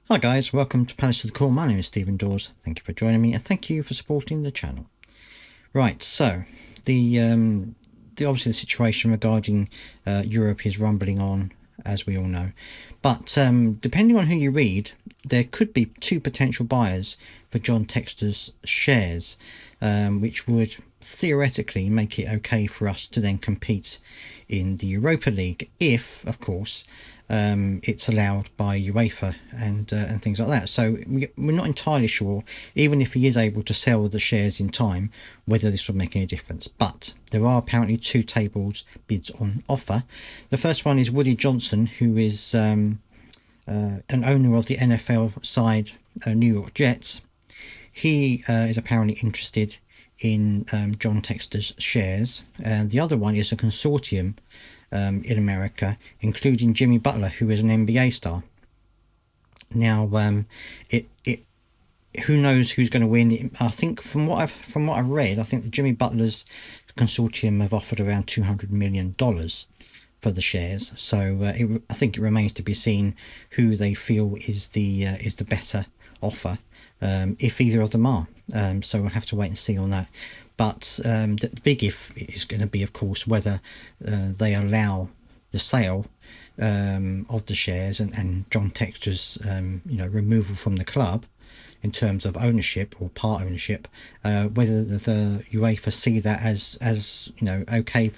Hi guys, welcome to Palace of the Core. My name is Stephen Dawes. Thank you for joining me and thank you for supporting the channel. Right, so the obviously the situation regarding Europe is rumbling on, as we all know. But depending on who you read, there could be two potential buyers for John Textor's shares, which would theoretically make it okay for us to then compete in the Europa League if, of course, it's allowed by UEFA and things like that. So we're not entirely sure, even if he is able to sell the shares in time, whether this will make any difference. But there are apparently two tables bids on offer. The first one is Woody Johnson, who is an owner of the NFL side New York Jets. He is apparently interested in John Textor's shares, and the other one is a consortium in America, including Jimmy Butler, who is an NBA star. Now, who knows who's going to win? I think from what I've read, I think Jimmy Butler's consortium have offered around $200 million for the shares. So I think it remains to be seen who they feel is the better offer, if either of them are. So we'll have to wait and see on that. But the big if is going to be, of course, whether they allow the sale of the shares and John Textor's removal from the club in terms of ownership or part ownership, whether the UEFA see that as okay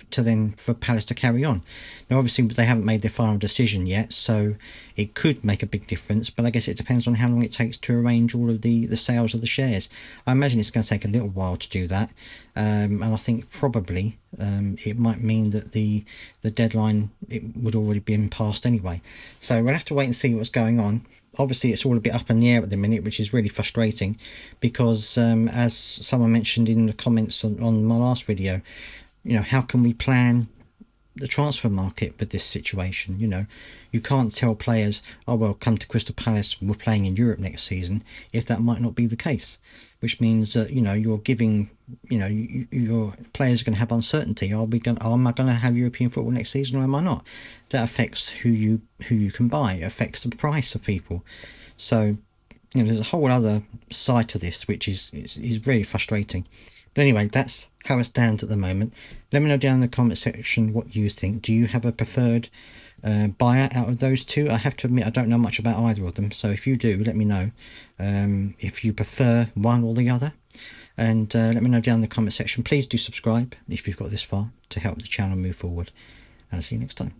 for Palace to carry on. Now obviously they haven't made their final decision yet, so it could make a big difference, but I guess it depends on how long it takes to arrange all of the sales of the shares. I imagine it's going to take a little while to do that, and I think probably it might mean that the deadline, it would already been passed anyway. So we'll have to wait and see what's going on. Obviously it's all a bit up in the air at the minute, which is really frustrating because as someone mentioned in the comments on my last video, how can we plan the transfer market with this situation? You can't tell players, oh well, come to Crystal Palace, we're playing in Europe next season, if that might not be the case, which means that you're giving your players are going to have uncertainty. Am I going to have European football next season or am I not? That affects who you can buy. It affects the price of people. So there's a whole other side to this, which is really frustrating. But anyway, that's how it stands at the moment. Let me know down in the comment section what you think. Do you have a preferred buyer out of those two? I have to admit I don't know much about either of them, so if you do, let me know if you prefer one or the other, and let me know down in the comment section. Please do subscribe if you've got this far to help the channel move forward, and I'll see you next time.